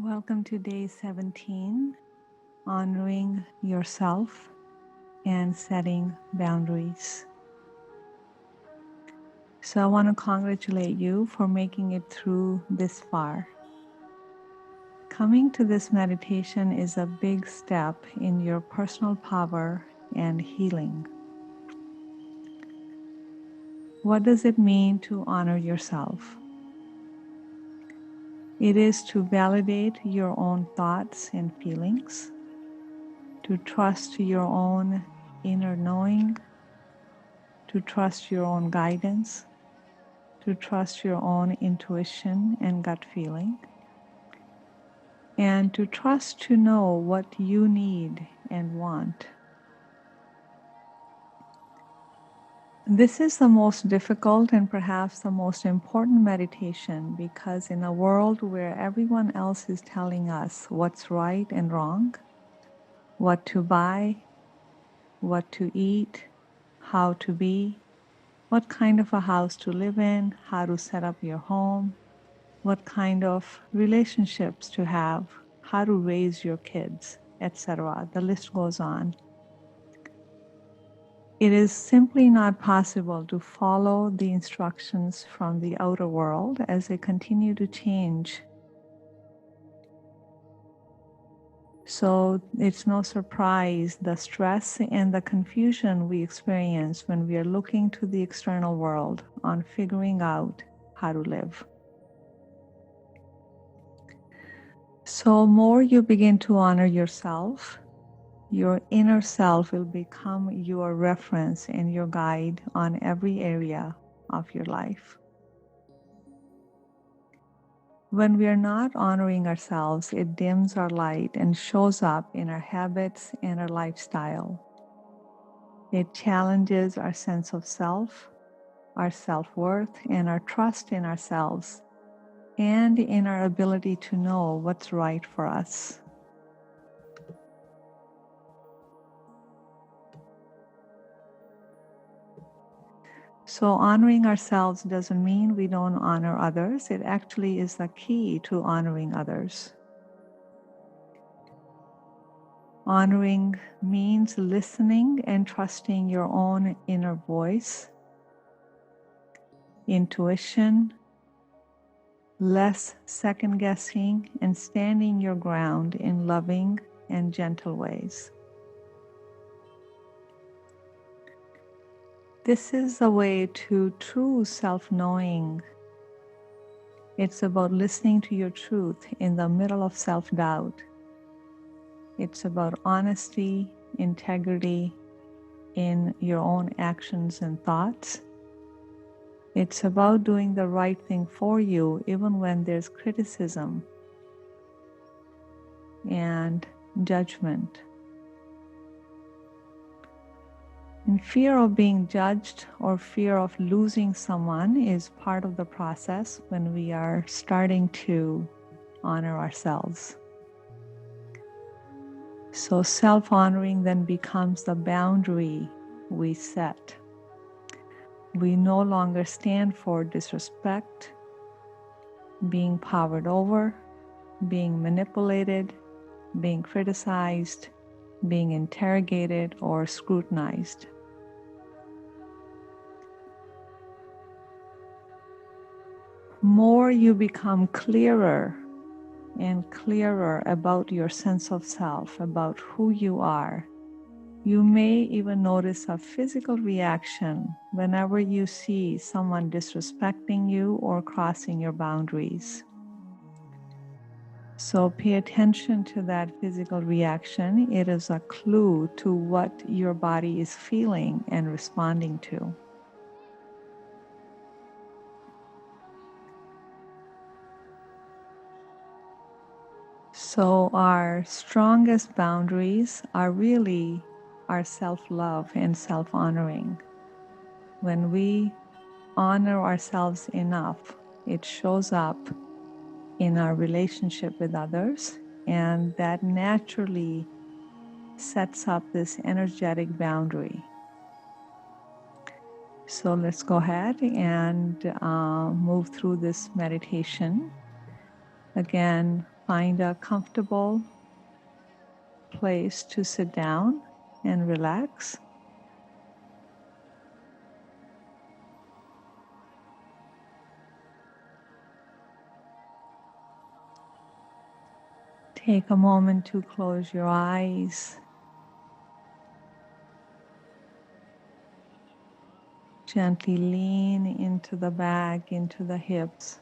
Welcome to day 17, honoring yourself and setting boundaries. So I want to congratulate you for making it through this far. Coming to this meditation is a big step in your personal power and healing. What does it mean to honor yourself? It is to validate your own thoughts and feelings, to trust your own inner knowing, to trust your own guidance, to trust your own intuition and gut feeling, and to trust to know what you need and want. This is the most difficult and perhaps the most important meditation because in a world where everyone else is telling us what's right and wrong, what to buy, what to eat, how to be, what kind of a house to live in, how to set up your home, what kind of relationships to have, how to raise your kids, etc. The list goes on. It is simply not possible to follow the instructions from the outer world as they continue to change. So it's no surprise the stress and the confusion we experience when we are looking to the external world on figuring out how to live. So more you begin to honor yourself, your inner self will become your reference and your guide on every area of your life. When we are not honoring ourselves, it dims our light and shows up in our habits and our lifestyle. It challenges our sense of self, our self-worth, and our trust in ourselves, and in our ability to know what's right for us. So honoring ourselves doesn't mean we don't honor others. It actually is the key to honoring others. Honoring means listening and trusting your own inner voice, intuition, less second guessing, and standing your ground in loving and gentle ways. This is the way to true self-knowing. It's about listening to your truth in the middle of self-doubt. It's about honesty, integrity in your own actions and thoughts. It's about doing the right thing for you even when there's criticism and judgment. And fear of being judged or fear of losing someone is part of the process when we are starting to honor ourselves. So self-honoring then becomes the boundary we set. We no longer stand for disrespect, being powered over, being manipulated, being criticized, being interrogated or scrutinized. More you become clearer and clearer about your sense of self, about who you are, you may even notice a physical reaction whenever you see someone disrespecting you or crossing your boundaries. So pay attention to that physical reaction. It is a clue to what your body is feeling and responding to. So our strongest boundaries are really our self-love and self-honoring. When we honor ourselves enough, it shows up in our relationship with others, and that naturally sets up this energetic boundary. So let's go ahead and move through this meditation. Again, Find a comfortable place to sit down and relax. Take a moment to close your eyes. Gently lean into the back, into the hips.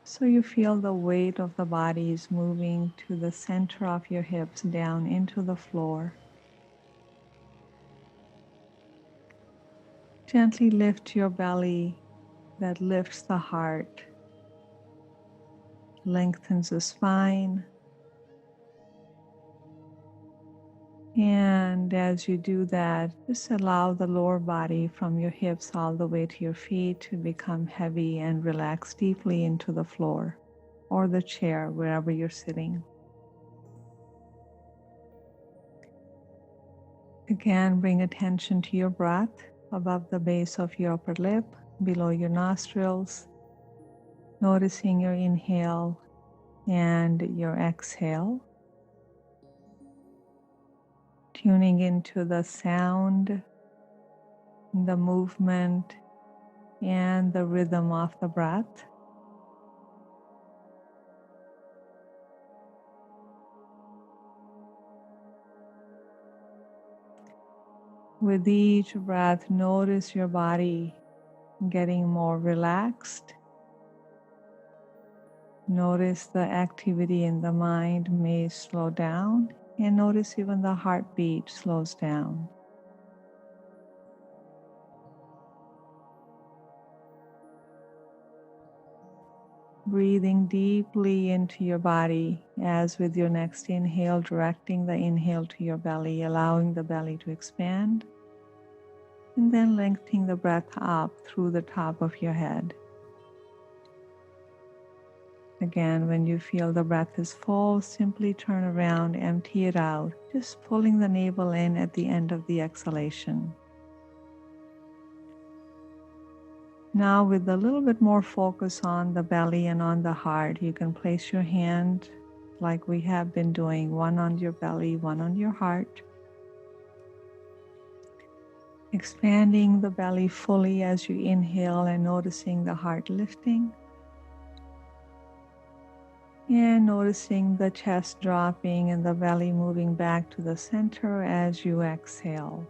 So you feel the weight of the body is moving to the center of your hips, down into the floor. Gently lift your belly, that lifts the heart, lengthens the spine. And as you do that, just allow the lower body from your hips all the way to your feet to become heavy and relax deeply into the floor or the chair, wherever you're sitting. Again, bring attention to your breath above the base of your upper lip, below your nostrils, noticing your inhale and your exhale. Tuning into the sound, the movement, and the rhythm of the breath. With each breath, notice your body getting more relaxed. Notice the activity in the mind may slow down, and notice even the heartbeat slows down. Breathing deeply into your body, as with your next inhale, directing the inhale to your belly, allowing the belly to expand, and then lengthening the breath up through the top of your head. Again, when you feel the breath is full, simply turn around, empty it out, just pulling the navel in at the end of the exhalation. Now, with a little bit more focus on the belly and on the heart, you can place your hand like we have been doing, one on your belly, one on your heart. Expanding the belly fully as you inhale and noticing the heart lifting. And noticing the chest dropping and the belly moving back to the center as you exhale.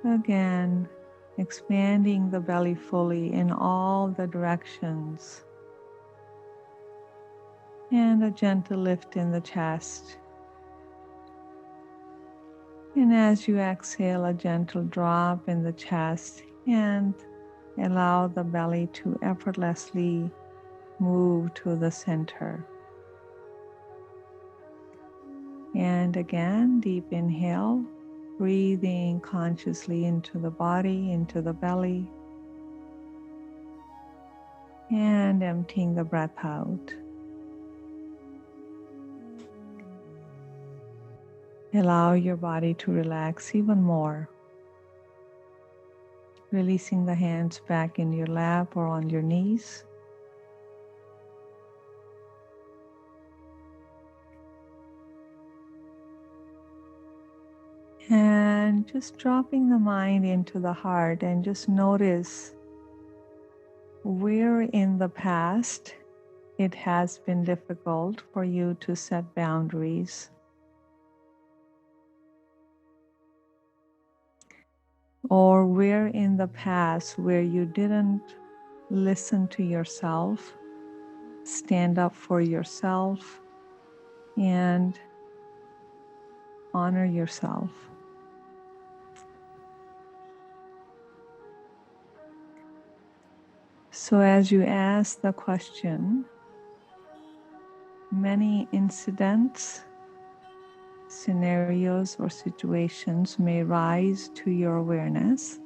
Again, expanding the belly fully in all the directions. And a gentle lift in the chest. And as you exhale, a gentle drop in the chest, and allow the belly to effortlessly move to the center. And again, deep inhale, breathing consciously into the body, into the belly, and emptying the breath out. Allow your body to relax even more. Releasing the hands back in your lap or on your knees. And just dropping the mind into the heart, and just notice where in the past it has been difficult for you to set boundaries. Or where in the past where you didn't listen to yourself, stand up for yourself, and honor yourself. So as you ask the question, many incidents, scenarios, or situations may rise to your awareness.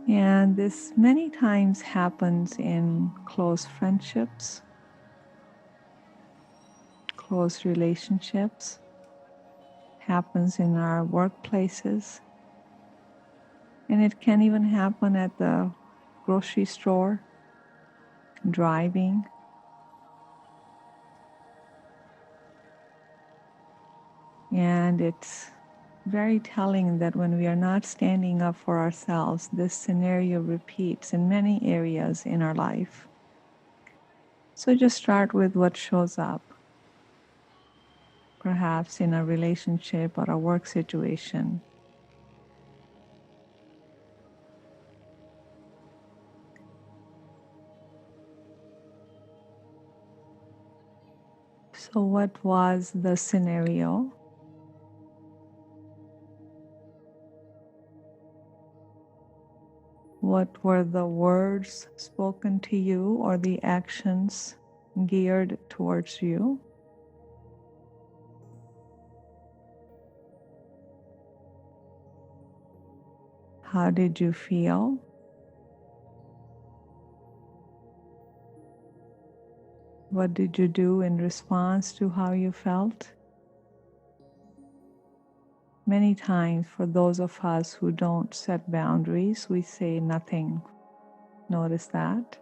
And this many times happens in close friendships, close relationships, happens in our workplaces, and it can even happen at the grocery store, driving. And it's very telling that when we are not standing up for ourselves, this scenario repeats in many areas in our life. So just start with what shows up, perhaps in a relationship or a work situation. So what was the scenario? What were the words spoken to you or the actions geared towards you? How did you feel? What did you do in response to how you felt? Many times, for those of us who don't set boundaries, we say nothing. Notice that.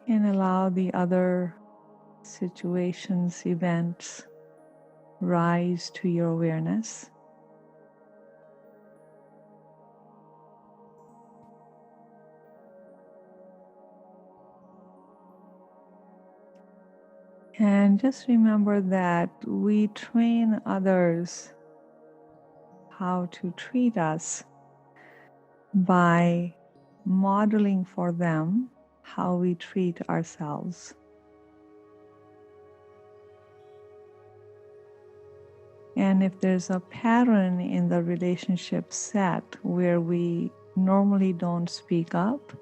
And allow the other situations, events rise to your awareness. And just remember that we train others how to treat us by modeling for them how we treat ourselves. And if there's a pattern in the relationship set where we normally don't speak up,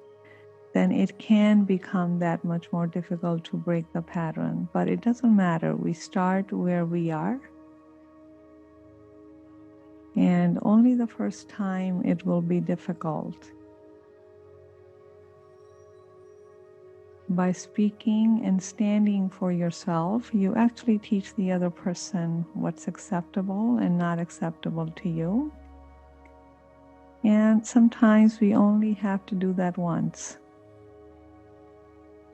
then it can become that much more difficult to break the pattern. But it doesn't matter. We start where we are. And only the first time it will be difficult. By speaking and standing for yourself, you actually teach the other person what's acceptable and not acceptable to you. And sometimes we only have to do that once.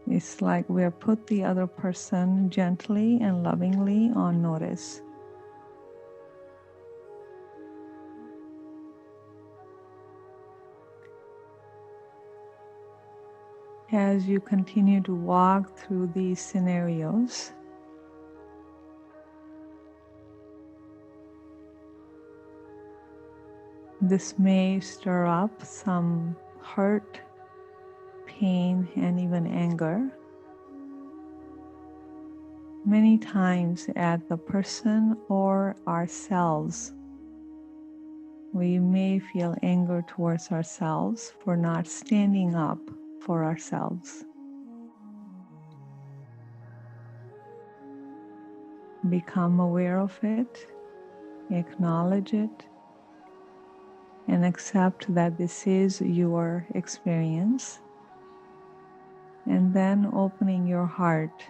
It's like we're put the other person gently and lovingly on notice. As you continue to walk through these scenarios, this may stir up some hurt, pain, and even anger. Many times at the person or ourselves. We may feel anger towards ourselves for not standing up for ourselves. Become aware of it, acknowledge it, and accept that this is your experience. And then opening your heart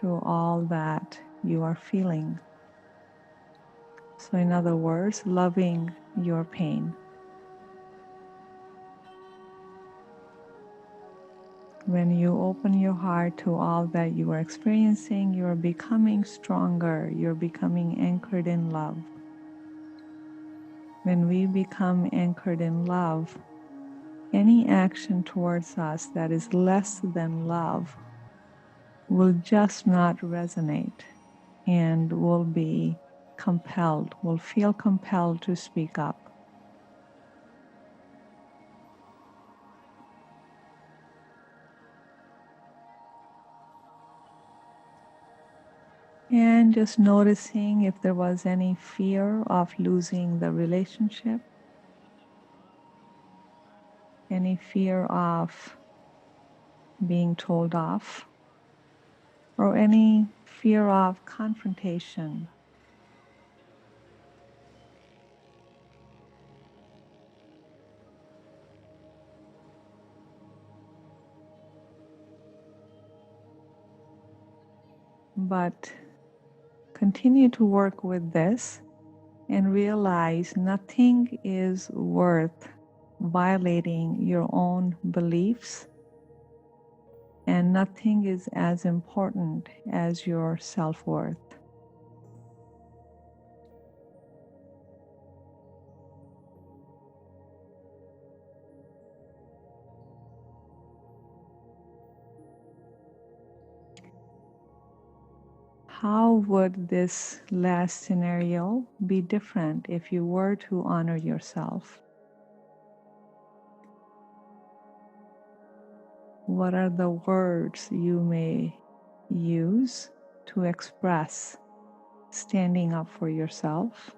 to all that you are feeling. So in other words, loving your pain. When you open your heart to all that you are experiencing, you are becoming stronger. You're becoming anchored in love. When we become anchored in love, any action towards us that is less than love will just not resonate and will be compelled, will feel compelled to speak up. And just noticing if there was any fear of losing the relationship, any fear of being told off, or any fear of confrontation. But continue to work with this and realize nothing is worth violating your own beliefs, and nothing is as important as your self-worth. How would this last scenario be different if you were to honor yourself? What are the words you may use to express standing up for yourself?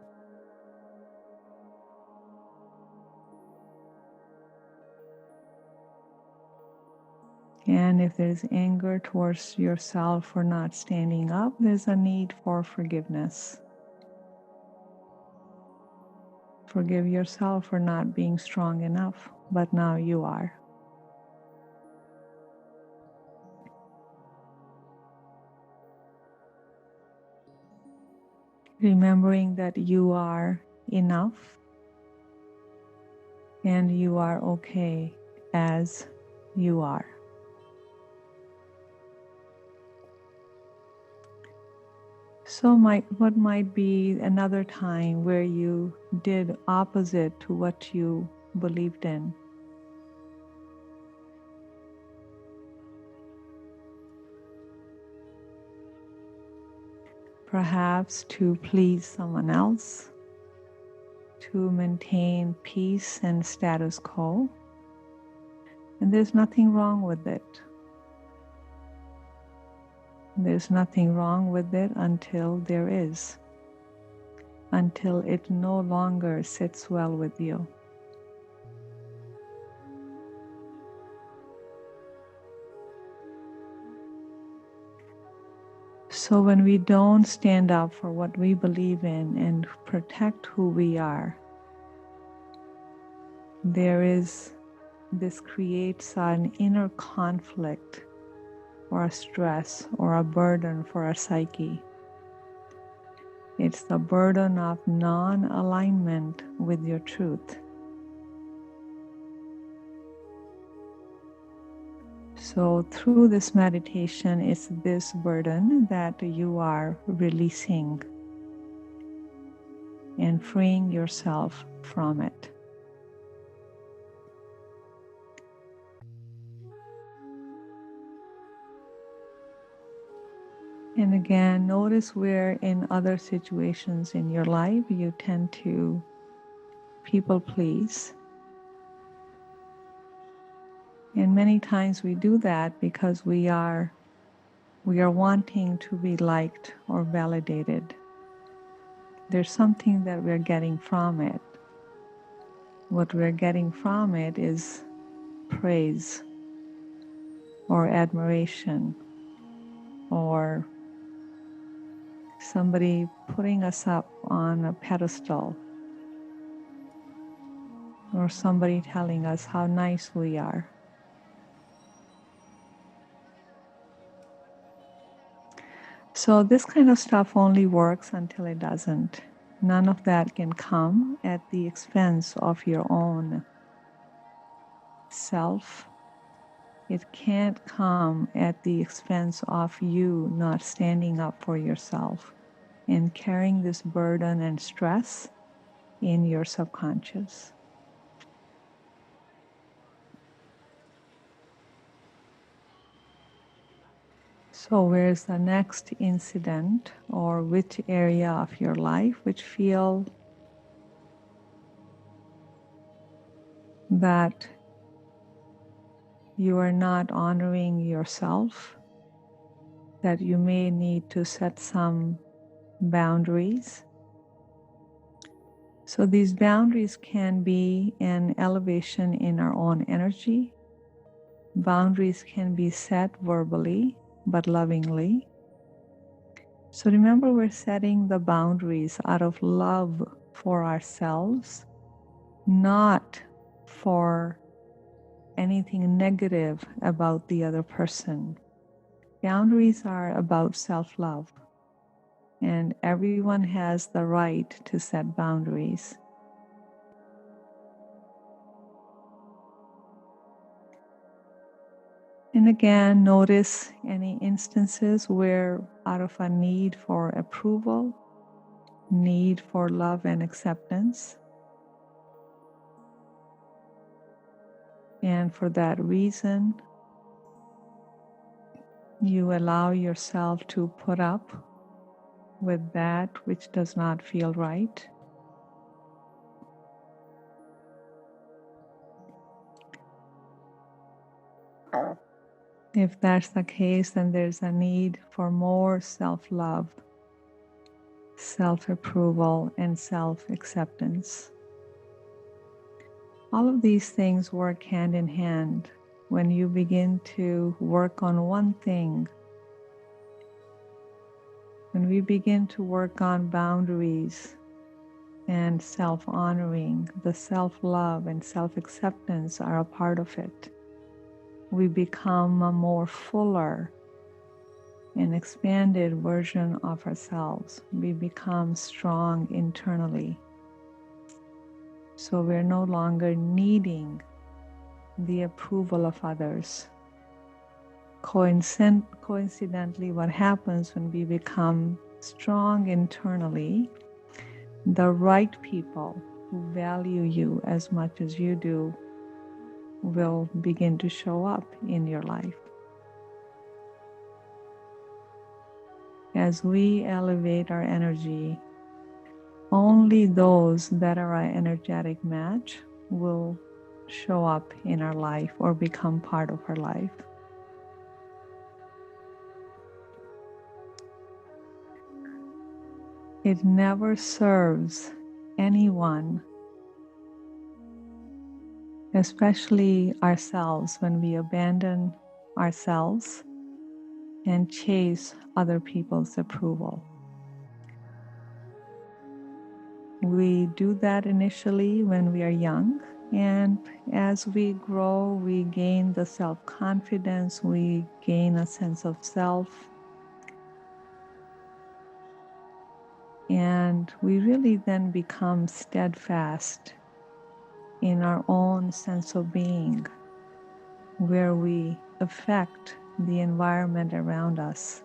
And if there's anger towards yourself for not standing up, there's a need for forgiveness. Forgive yourself for not being strong enough, but now you are. Remembering that you are enough and you are okay as you are. So what might be another time where you did opposite to what you believed in? Perhaps to please someone else, to maintain peace and status quo. And there's nothing wrong with it. There's nothing wrong with it until there is. Until it no longer sits well with you. So when we don't stand up for what we believe in and protect who we are, this creates an inner conflict or a stress or a burden for our psyche. It's the burden of non-alignment with your truth. So through this meditation, it's this burden that you are releasing and freeing yourself from it. And again, notice where in other situations in your life you tend to people please. And many times we do that because we are wanting to be liked or validated. There's something that we're getting from it. What we're getting from it is praise or admiration or somebody putting us up on a pedestal or somebody telling us how nice we are. So this kind of stuff only works until it doesn't. None of that can come at the expense of your own self. It can't come at the expense of you not standing up for yourself and carrying this burden and stress in your subconscious. So where's the next incident or which area of your life which feel that you are not honoring yourself, that you may need to set some boundaries? So these boundaries can be an elevation in our own energy. Boundaries can be set verbally, but lovingly. So remember, we're setting the boundaries out of love for ourselves, not for anything negative about the other person. Boundaries are about self-love, and everyone has the right to set boundaries. And again, notice any instances where, out of a need for approval, need for love and acceptance, and for that reason, you allow yourself to put up with that which does not feel right. If that's the case, then there's a need for more self-love, self-approval, and self-acceptance. All of these things work hand in hand. When you begin to work on one thing, when we begin to work on boundaries and self-honoring, the self-love and self-acceptance are a part of it. We become a more fuller and expanded version of ourselves. We become strong internally. So we're no longer needing the approval of others. Coincidentally, what happens when we become strong internally, the right people who value you as much as you do will begin to show up in your life. As we elevate our energy, only those that are our energetic match will show up in our life or become part of our life. It never serves anyone, especially ourselves, when we abandon ourselves and chase other people's approval. We do that initially when we are young, and as we grow, we gain the self-confidence, we gain a sense of self, and we really then become steadfast in our own sense of being, where we affect the environment around us,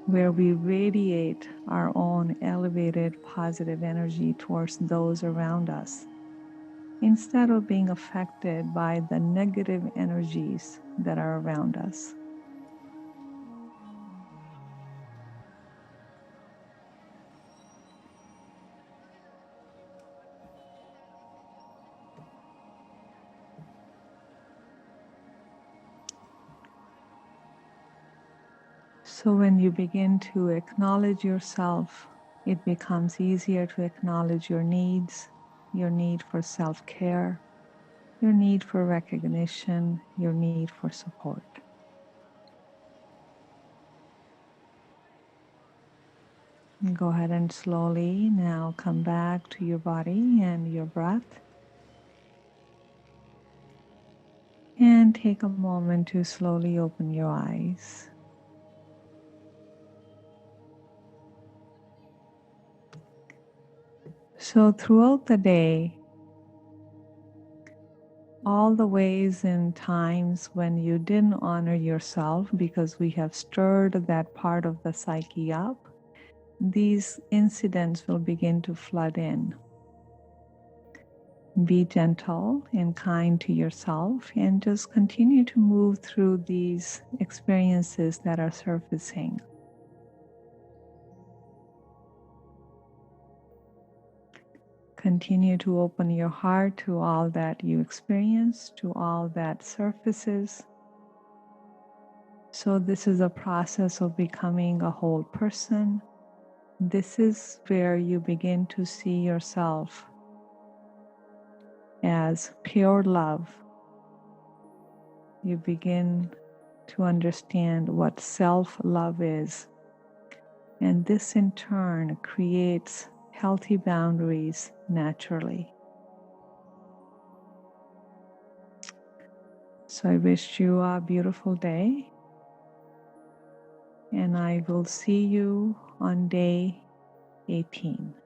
where we radiate our own elevated positive energy towards those around us, instead of being affected by the negative energies that are around us. So when you begin to acknowledge yourself, it becomes easier to acknowledge your needs, your need for self-care, your need for recognition, your need for support. And go ahead and slowly now come back to your body and your breath. And take a moment to slowly open your eyes. So throughout the day, all the ways and times when you didn't honor yourself because we have stirred that part of the psyche up, these incidents will begin to flood in. Be gentle and kind to yourself and just continue to move through these experiences that are surfacing. Continue to open your heart to all that you experience, to all that surfaces. So this is a process of becoming a whole person. This is where you begin to see yourself as pure love. You begin to understand what self-love is. And this in turn creates healthy boundaries naturally. So I wish you a beautiful day. and I will see you on day 18.